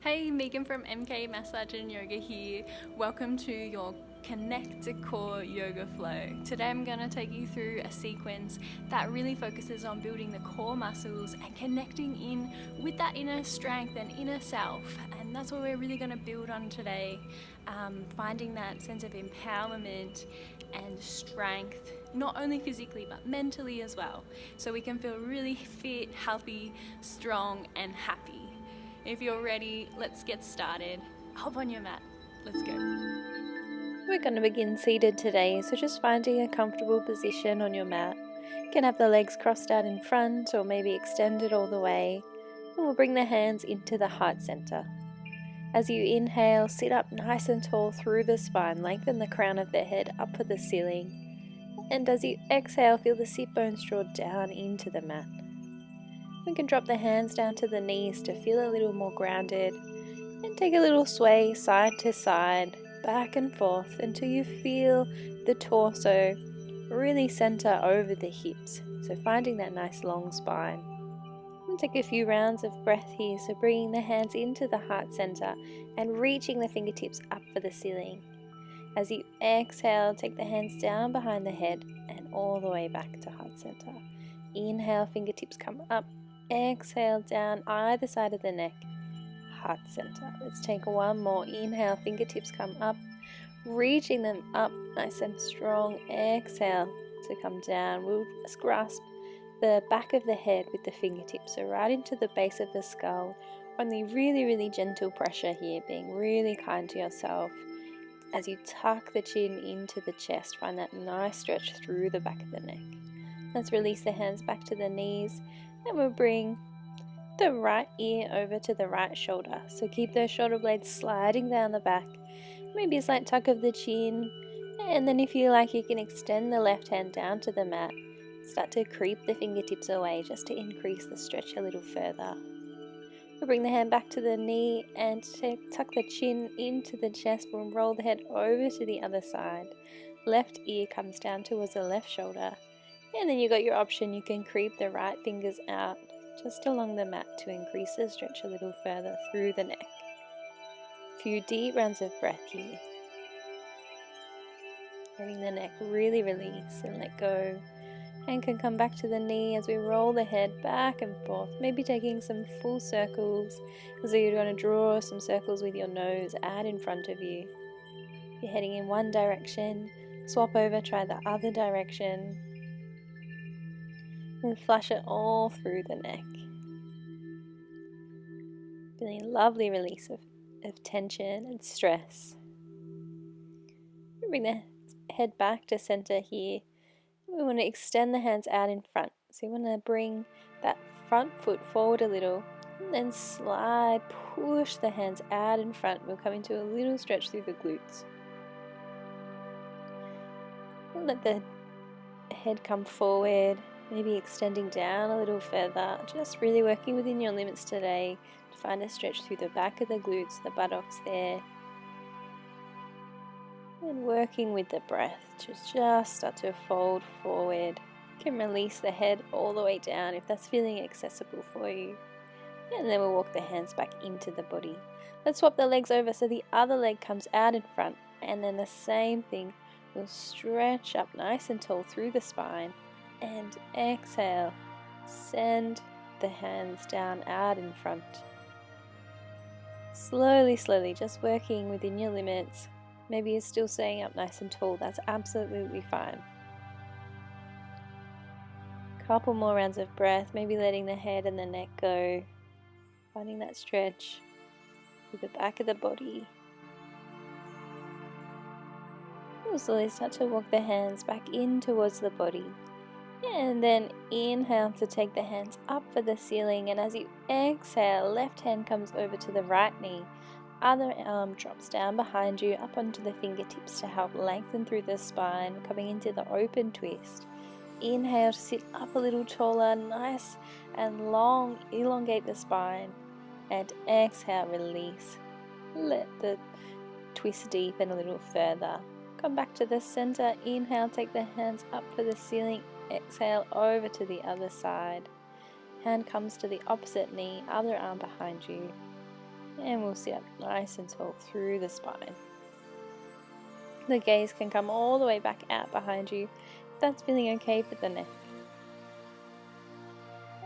Hey, Megan from MK Massage and Yoga here. Welcome to your Connect to Core Yoga Flow. Today I'm going to take you through a sequence that really focuses on building the core muscles and connecting in with that inner strength and inner self. And that's what we're really going to build on today, finding that sense of empowerment and strength, not only physically but mentally as well, so we can feel really fit, healthy, strong and happy. If you're ready, let's get started. Hop on your mat. Let's go. We're going to begin seated today, so just finding a comfortable position on your mat. You can have the legs crossed out in front or maybe extended all the way. And we'll bring the hands into the heart center. As you inhale, sit up nice and tall through the spine, lengthen the crown of the head up to the ceiling. And as you exhale, feel the sit bones draw down into the mat. We can drop the hands down to the knees to feel a little more grounded and take a little sway side to side, back and forth until you feel the torso really center over the hips. So finding that nice long spine. We'll take a few rounds of breath here, so bringing the hands into the heart center and reaching the fingertips up for the ceiling. As you exhale, take the hands down behind the head and all the way back to heart center. Inhale, fingertips come up. Exhale, down either side of the neck, heart center. Let's take one more. Inhale, fingertips come up, reaching them up nice and strong. Exhale to come down. We'll just grasp the back of the head with the fingertips, so right into the base of the skull. Only really gentle pressure here, being really kind to yourself. As you tuck the chin into the chest, find that nice stretch through the back of the neck. Let's release the hands back to the knees, and we'll bring the right ear over to the right shoulder. So keep those shoulder blades sliding down the back, maybe a slight tuck of the chin, and then if you like, you can extend the left hand down to the mat. Start to creep the fingertips away just to increase the stretch a little further. We'll bring the hand back to the knee and tuck the chin into the chest. We'll roll the head over to the other side. Left ear comes down towards the left shoulder. And then you got your option, you can creep the right fingers out just along the mat to increase the stretch a little further through the neck. A few deep rounds of breath here. Letting the neck really release and let go. And can come back to the knee as we roll the head back and forth, maybe taking some full circles. So you're going to draw some circles with your nose out in front of you. If you're heading in one direction, swap over, try the other direction. And flush it all through the neck. Feeling a lovely release of tension and stress. Bring the head back to center here. We want to extend the hands out in front. So you want to bring that front foot forward a little and then slide, push the hands out in front. We'll come into a little stretch through the glutes. Let the head come forward. Maybe extending down a little further, just really working within your limits today to find a stretch through the back of the glutes, the buttocks there. And working with the breath to just start to fold forward. You can release the head all the way down if that's feeling accessible for you. And then we'll walk the hands back into the body. Let's swap the legs over so the other leg comes out in front. And then the same thing, we'll stretch up nice and tall through the spine. And exhale, send the hands down out in front. Slowly, just working within your limits. Maybe you're still staying up nice and tall, that's absolutely fine. Couple more rounds of breath, maybe letting the head and the neck go. Finding that stretch through the back of the body. We'll slowly start to walk the hands back in towards the body. And then inhale to take the hands up for the ceiling, and as you exhale, left hand comes over to the right knee, other arm drops down behind you up onto the fingertips to help lengthen through the spine, coming into the open twist. Inhale to sit up a little taller, nice and long, elongate the spine, and exhale, release. Let the twist deepen a little further. Come back to the center, inhale, take the hands up for the ceiling. Exhale over to the other side. Hand comes to the opposite knee, other arm behind you. And we'll sit up nice and tall through the spine. The gaze can come all the way back out behind you if that's feeling okay for the neck.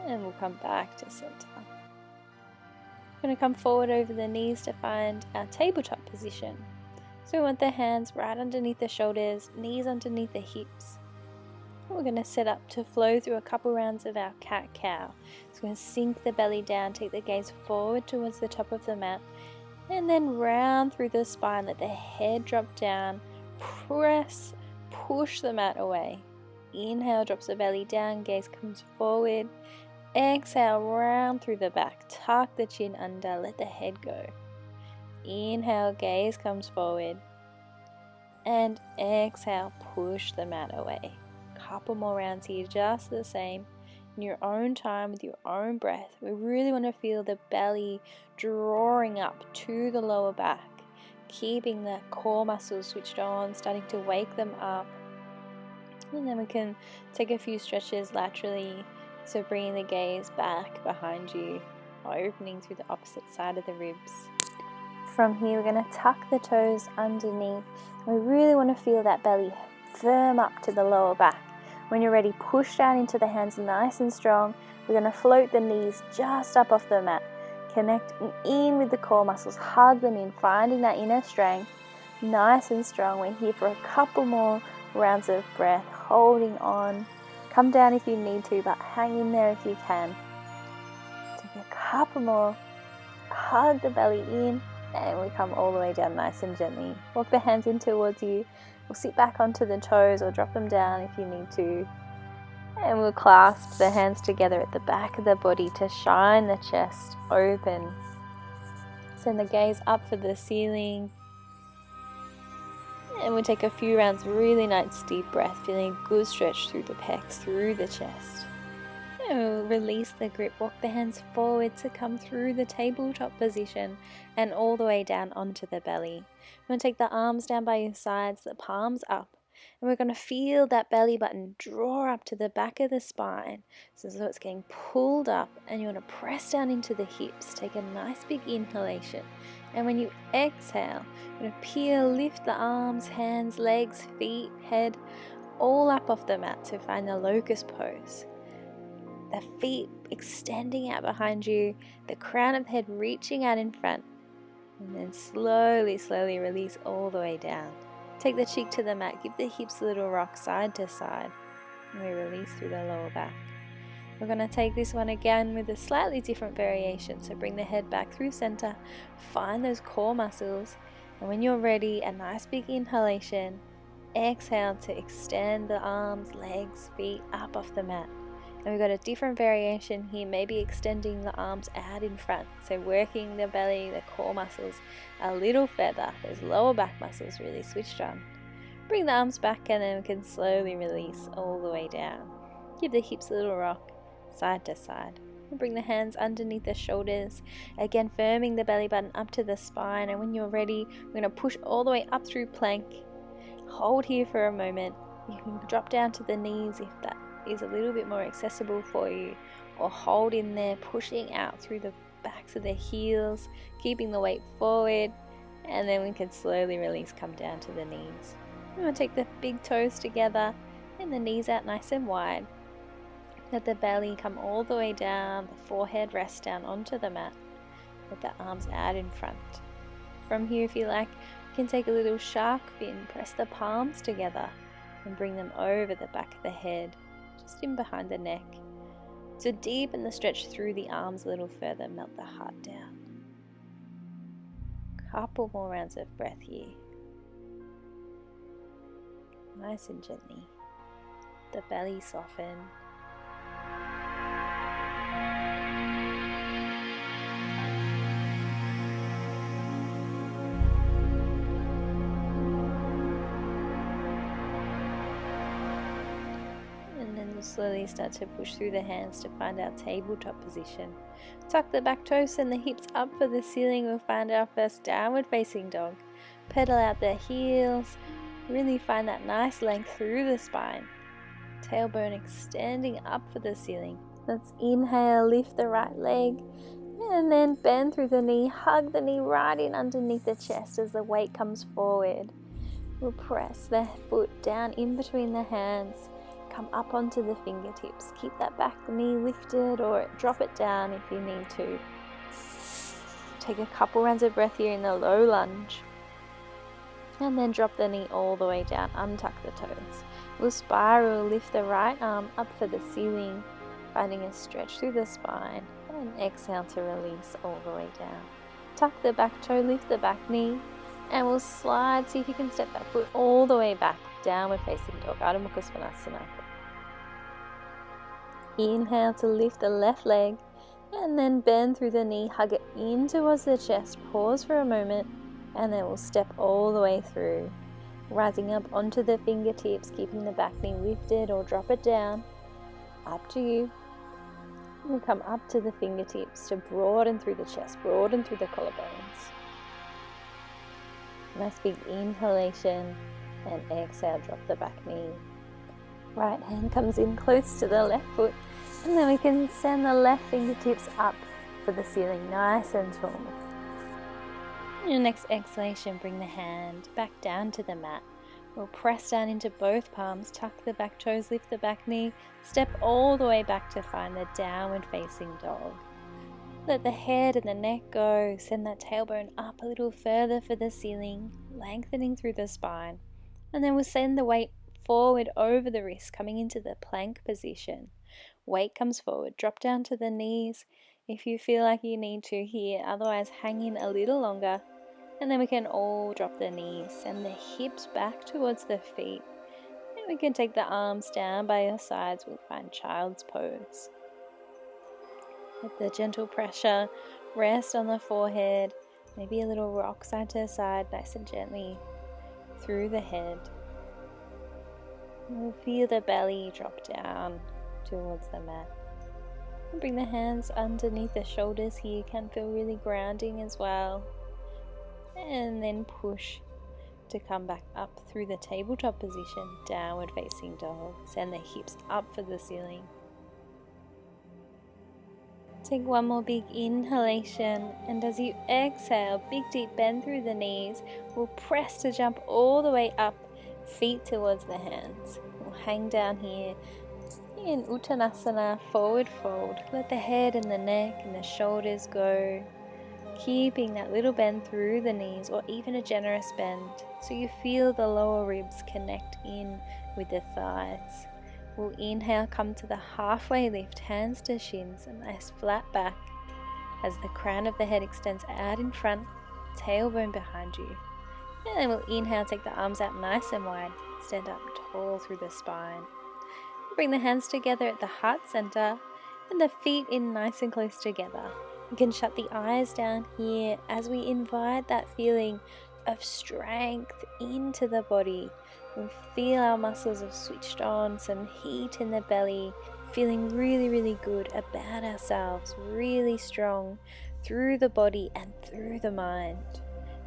And we'll come back to center. We're going to come forward over the knees to find our tabletop position. So we want the hands right underneath the shoulders, knees underneath the hips. We're going to set up to flow through a couple rounds of our cat-cow. So we're going to sink the belly down, take the gaze forward towards the top of the mat, and then round through the spine, let the head drop down, push the mat away. Inhale, drops the belly down, gaze comes forward. Exhale, round through the back, tuck the chin under, let the head go. Inhale, gaze comes forward. And exhale, push the mat away. Couple more rounds here, just the same. In your own time, with your own breath, we really want to feel the belly drawing up to the lower back, keeping the core muscles switched on, starting to wake them up. And then we can take a few stretches laterally, so bringing the gaze back behind you, opening through the opposite side of the ribs. From here, we're going to tuck the toes underneath. We really want to feel that belly firm up to the lower back. When you're ready, push down into the hands nice and strong. We're going to float the knees just up off the mat, connecting in with the core muscles, hug them in, finding that inner strength, nice and strong. We're here for a couple more rounds of breath, holding on. Come down if you need to, but hang in there if you can. Take a couple more, hug the belly in, and we come all the way down nice and gently. Walk the hands in towards you. We'll sit back onto the toes or drop them down if you need to. And we'll clasp the hands together at the back of the body to shine the chest open. Send the gaze up for the ceiling. And we'll take a few rounds, really nice deep breath, feeling a good stretch through the pecs, through the chest. And we'll release the grip, walk the hands forward to come through the tabletop position and all the way down onto the belly. We're going to take the arms down by your sides, the palms up, and we're going to feel that belly button draw up to the back of the spine, so it's getting pulled up, and you want to press down into the hips. Take a nice big inhalation, and when you exhale, you're going to peel, lift the arms, hands, legs, feet, head, all up off the mat to find the locust pose. The feet extending out behind you, the crown of the head reaching out in front, and then slowly release all the way down. Take the cheek to the mat, give the hips a little rock side to side, and we release through the lower back. We're going to take this one again with a slightly different variation, so bring the head back through center, find those core muscles, and when you're ready, a nice big inhalation, exhale to extend the arms, legs, feet up off the mat. And we've got a different variation here, maybe extending the arms out in front. So working the belly, the core muscles a little further. Those lower back muscles really switched on. Bring the arms back and then we can slowly release all the way down. Give the hips a little rock, side to side. And bring the hands underneath the shoulders. Again, firming the belly button up to the spine. And when you're ready, we're going to push all the way up through plank. Hold here for a moment. You can drop down to the knees if that is a little bit more accessible for you, or hold in there, pushing out through the backs of the heels, keeping the weight forward, and then we can slowly release, come down to the knees. We're going to take the big toes together and the knees out nice and wide. Let the belly come all the way down, the forehead rest down onto the mat. Let the arms out in front. From here, if you like, you can take a little shark fin, press the palms together and bring them over the back of the head, just in behind the neck. So deepen the stretch through the arms a little further, melt the heart down. Couple more rounds of breath here. Nice and gently. The belly soften. Slowly start to push through the hands to find our tabletop position. Tuck the back toes and the hips up for the ceiling. We'll find our first downward facing dog. Pedal out the heels. Really find that nice length through the spine. Tailbone extending up for the ceiling. Let's inhale, lift the right leg, And then bend through the knee, hug the knee right in underneath the chest as the weight comes forward. We'll press the foot down in between the hands, come up onto the fingertips. Keep that back knee lifted or drop it down if you need to. Take a couple rounds of breath here in the low lunge. And then drop the knee all the way down, untuck the toes. We'll spiral, lift the right arm up for the ceiling, finding a stretch through the spine, and exhale to release all the way down. Tuck the back toe, lift the back knee, and we'll slide. See if you can step that foot all the way back, downward facing dog, Adho Mukha Svanasana. Inhale to lift the left leg, and then bend through the knee, hug it in towards the chest, pause for a moment, and then we'll step all the way through, rising up onto the fingertips, keeping the back knee lifted or drop it down, up to you. We'll come up to the fingertips to broaden through the chest, broaden through the collarbones. Nice big inhalation, and exhale, drop the back knee. Right hand comes in close to the left foot, and then we can send the left fingertips up for the ceiling, nice and tall. Your next exhalation, bring the hand back down to the mat. We'll press down into both palms, tuck the back toes, lift the back knee, step all the way back to find the downward facing dog. Let the head and the neck go, send that tailbone up a little further for the ceiling, lengthening through the spine. And then we'll send the weight forward over the wrist, coming into the plank position. Weight comes forward, drop down to the knees if you feel like you need to here, otherwise hang in a little longer. And then we can all drop the knees, send the hips back towards the feet. And we can take the arms down by your sides, we'll find child's pose. Let the gentle pressure rest on the forehead, maybe a little rock side to side, nice and gently through the head. We'll feel the belly drop down towards the mat. Bring the hands underneath the shoulders here, can feel really grounding as well. And then push to come back up through the tabletop position, downward facing dog. Send the hips up for the ceiling. Take one more big inhalation, and as you exhale, big deep bend through the knees. We'll press to jump all the way up, feet towards the hands. We'll hang down here in Uttanasana, forward fold. Let the head and the neck and the shoulders go, keeping that little bend through the knees, or even a generous bend, so you feel the lower ribs connect in with the thighs. We'll inhale, come to the halfway lift, hands to shins, a nice flat back as the crown of the head extends out in front, tailbone behind you. And then we'll inhale, take the arms out nice and wide, stand up tall through the spine. Bring the hands together at the heart center and the feet in nice and close together. You can shut the eyes down here as we invite that feeling of strength into the body. We feel our muscles have switched on, some heat in the belly, feeling really, really good about ourselves, really strong through the body and through the mind.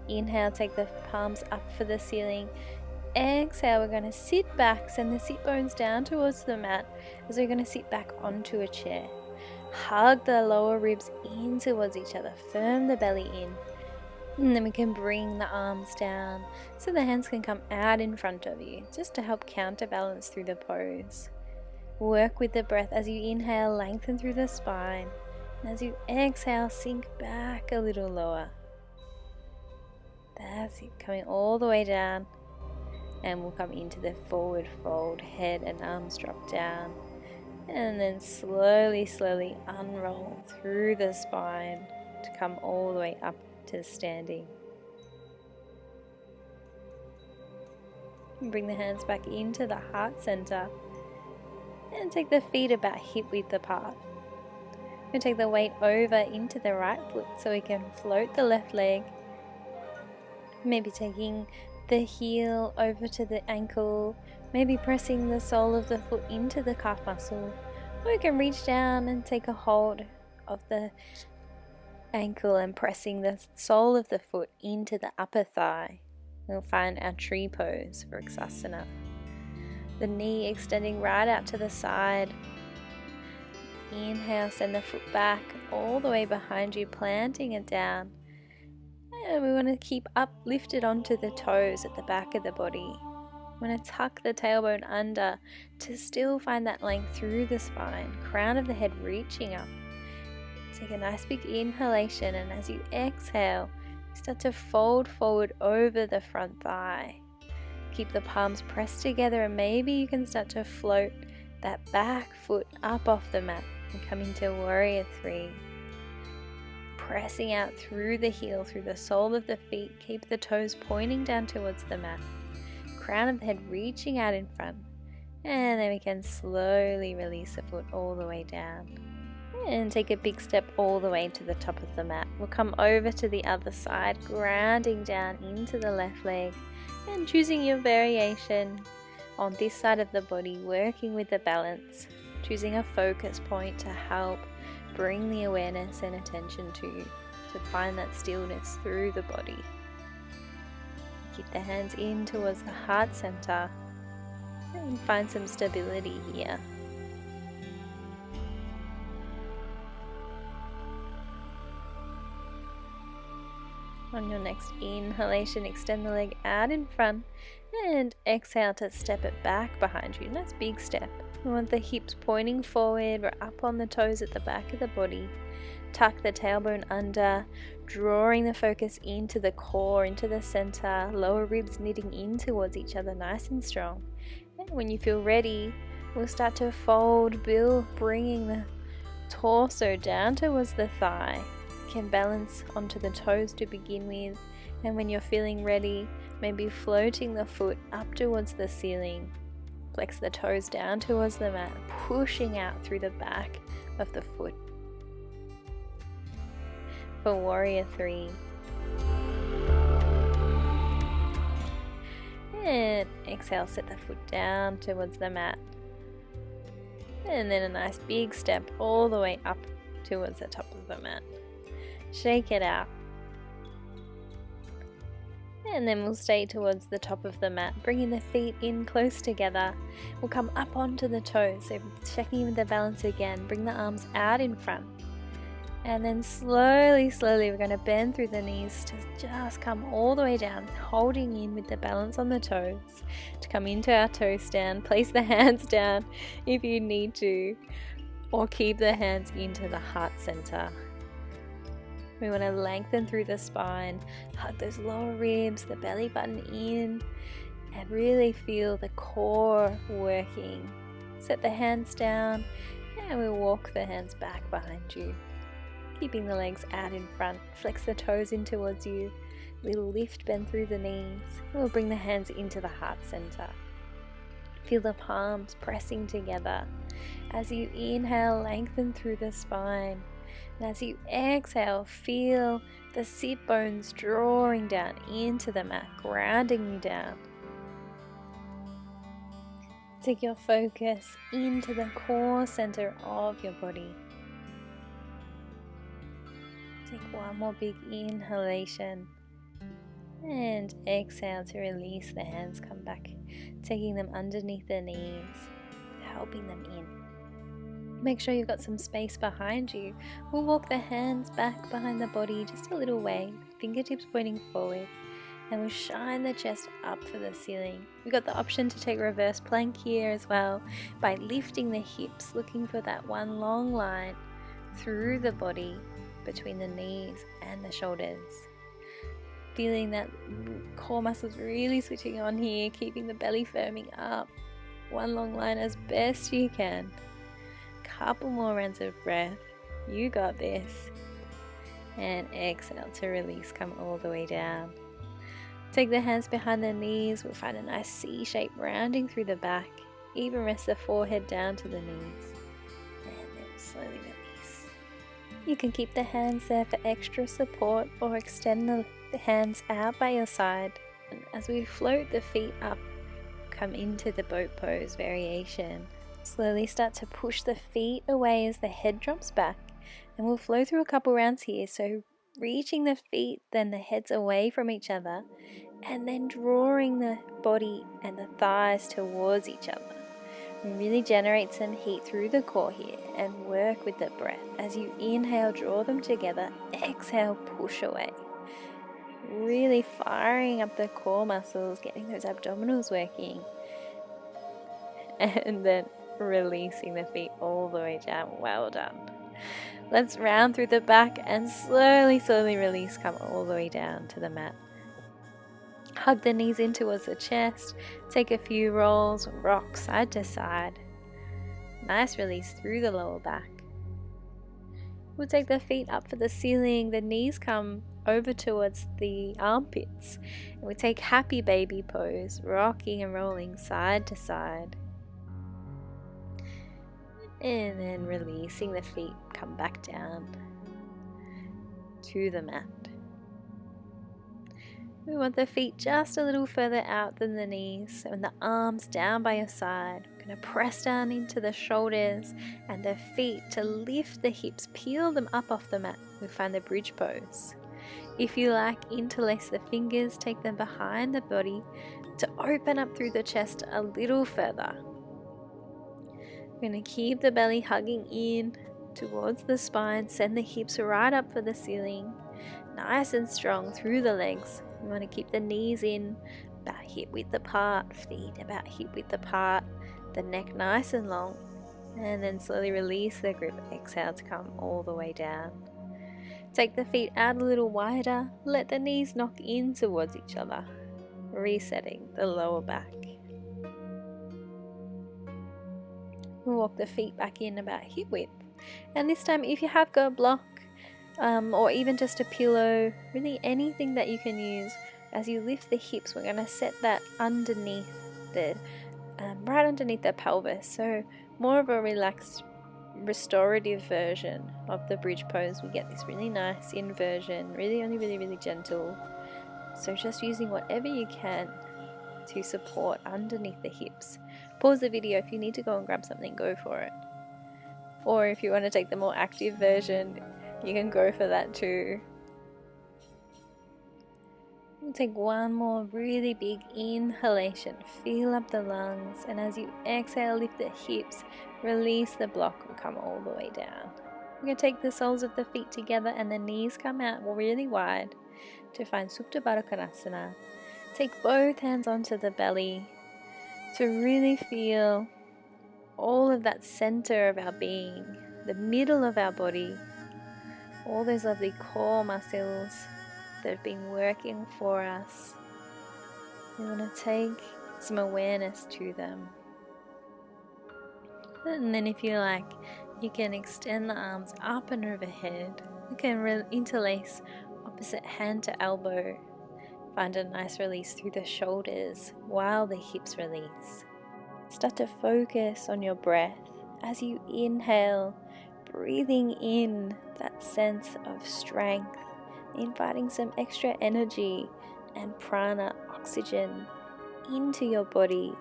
Inhale, take the palms up for the ceiling. Exhale, we're going to sit back, send the sit bones down towards the mat as we're going to sit back onto a chair. Hug the lower ribs in towards each other, firm the belly in. And then we can bring the arms down so the hands can come out in front of you, just to help counterbalance through the pose. Work with the breath. As you inhale, lengthen through the spine. And as you exhale, sink back a little lower. That's it, coming all the way down. And we'll come into the forward fold, head and arms drop down. And then slowly, slowly unroll through the spine to come all the way up to standing. And bring the hands back into the heart center and take the feet about hip width apart. We'll take the weight over into the right foot so we can float the left leg. Maybe taking the heel over to the ankle, maybe pressing the sole of the foot into the calf muscle, or you can reach down and take a hold of the ankle and pressing the sole of the foot into the upper thigh. We'll find our tree pose for Vrksasana. The knee extending right out to the side. inhale, send the foot back all the way behind you, planting it down. And we want to keep uplifted onto the toes at the back of the body. We want to tuck the tailbone under to still find that length through the spine, crown of the head reaching up. Take a nice big inhalation, and as you exhale, start to fold forward over the front thigh. Keep the palms pressed together, and maybe you can start to float that back foot up off the mat and come into Warrior 3. Pressing out through the heel, through the sole of the feet. Keep the toes pointing down towards the mat. Crown of the head reaching out in front. And then we can slowly release the foot all the way down. And take a big step all the way to the top of the mat. We'll come over to the other side, grounding down into the left leg and choosing your variation on this side of the body, working with the balance, choosing a focus point to help bring the awareness and attention to you, to find that stillness through the body. Keep the hands in towards the heart center and find some stability here. On your next inhalation, extend the leg out in front and exhale to step it back behind you. Nice big step. We want the hips pointing forward. We're up on the toes at the back of the body. Tuck the tailbone under, drawing the focus into the core, into the center. Lower ribs knitting in towards each other, nice and strong. And when you feel ready, we'll start to fold, bringing the torso down towards the thigh. Can balance onto the toes to begin with, and when you're feeling ready, maybe floating the foot up towards the ceiling. Flex the toes down towards the mat, pushing out through the back of the foot. For Warrior 3. And exhale, set the foot down towards the mat. And then a nice big step all the way up towards the top of the mat. Shake it out. And then we'll stay towards the top of the mat, bringing the feet in close together. We'll come up onto the toes, so checking with the balance again. Bring the arms out in front. And then slowly we're going to bend through the knees to just come all the way down, holding in with the balance on the toes to come into our toe stand. Place the hands down if you need to, or keep the hands into the heart center. We want to lengthen through the spine, hug those lower ribs, the belly button in, and really feel the core working. Set the hands down, and we'll walk the hands back behind you. Keeping the legs out in front, flex the toes in towards you, little lift, bend through the knees. We'll bring the hands into the heart center. Feel the palms pressing together. As you inhale, lengthen through the spine. And as you exhale, feel the sit bones drawing down into the mat, grounding you down. Take your focus into the core center of your body. Take one more big inhalation and exhale to release the hands, come back, taking them underneath the knees, helping them in. Make sure you've got some space behind you. We'll walk the hands back behind the body just a little way, fingertips pointing forward, and we'll shine the chest up for the ceiling. We've got the option to take reverse plank here as well by lifting the hips, looking for that one long line through the body between the knees and the shoulders. Feeling that core muscles really switching on here, keeping the belly firming up. One long line as best you can. Couple more rounds of breath. You got this. And exhale to release, come all the way down. Take the hands behind the knees. We'll find a nice C shape rounding through the back. Even rest the forehead down to the knees. And then we'll slowly release. You can keep the hands there for extra support or extend the hands out by your side. And as we float the feet up, come into the boat pose variation. Slowly start to push the feet away as the head drops back, and we'll flow through a couple rounds here, so reaching the feet, then the heads away from each other, and then drawing the body and the thighs towards each other. Really generate some heat through the core here and work with the breath. As you inhale, draw them together. Exhale, push away. Really firing up the core muscles, getting those abdominals working. And then releasing the feet all the way down. Well done. Let's round through the back and slowly release. Come all the way down to the mat. Hug the knees in towards the chest. Take a few rolls, rock side to side. Nice release through the lower back. We'll take the feet up for the ceiling. The knees come over towards the armpits. And we take happy baby pose, rocking and rolling side to side. And then releasing the feet, come back down to the mat. We want the feet just a little further out than the knees, and the arms down by your side. We're going to press down into the shoulders and the feet to lift the hips, peel them up off the mat. We find the bridge pose. If you like, interlace the fingers, take them behind the body to open up through the chest a little further. We're going to keep the belly hugging in towards the spine, send the hips right up for the ceiling, nice and strong through the legs. We want to keep the knees in, about hip width apart, feet about hip width apart, the neck nice and long, and then slowly release the grip. Exhale to come all the way down. Take the feet out a little wider, let the knees knock in towards each other, resetting the lower back. We'll walk the feet back in about hip width, and this time if you have got a block or even just a pillow, really anything that you can use, as you lift the hips, we're going to set that underneath the right underneath the pelvis, so more of a relaxed restorative version of the bridge pose. We get this really nice inversion, really gentle, so just using whatever you can to support underneath the hips. Pause the video. If you need to go and grab something, go for it, or if you want to take the more active version, you can go for that too. We'll take one more really big inhalation, fill up the lungs, and as you exhale, lift the hips, release the block and come all the way down. We're going to take the soles of the feet together and the knees come out really wide to find Supta Baddha Konasana. Take both hands onto the belly to really feel all of that center of our being, the middle of our body, all those lovely core muscles that have been working for us. We want to take some awareness to them. And then if you like, you can extend the arms up and overhead. You can interlace opposite hand to elbow. Find a nice release through the shoulders while the hips release. Start to focus on your breath as you inhale, breathing in that sense of strength, inviting some extra energy and prana, oxygen, into your body.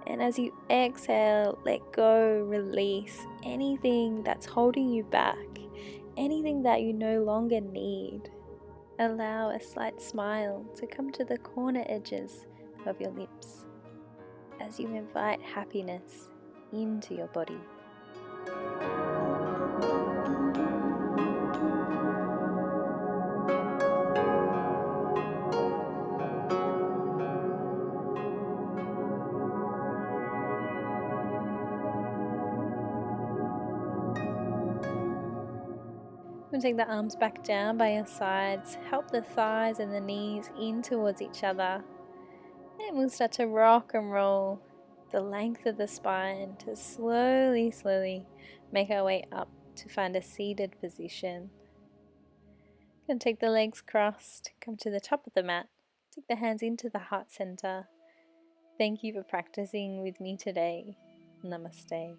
And as you exhale, let go, release anything that's holding you back, anything that you no longer need. Allow a slight smile to come to the corner edges of your lips as you invite happiness into your body. We'll take the arms back down by your sides, help the thighs and the knees in towards each other, and we'll start to rock and roll the length of the spine to slowly make our way up to find a seated position. Going to take the legs crossed, come to the top of the mat, take the hands into the heart center. Thank you for practicing with me today. Namaste.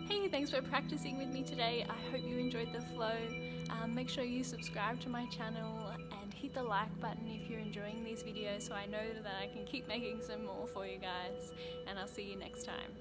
Hey, thanks for practicing with me today. I hope you enjoyed the flow. Make sure you subscribe to my channel and hit the like button if you're enjoying these videos so I know that I can keep making some more for you guys, and I'll see you next time.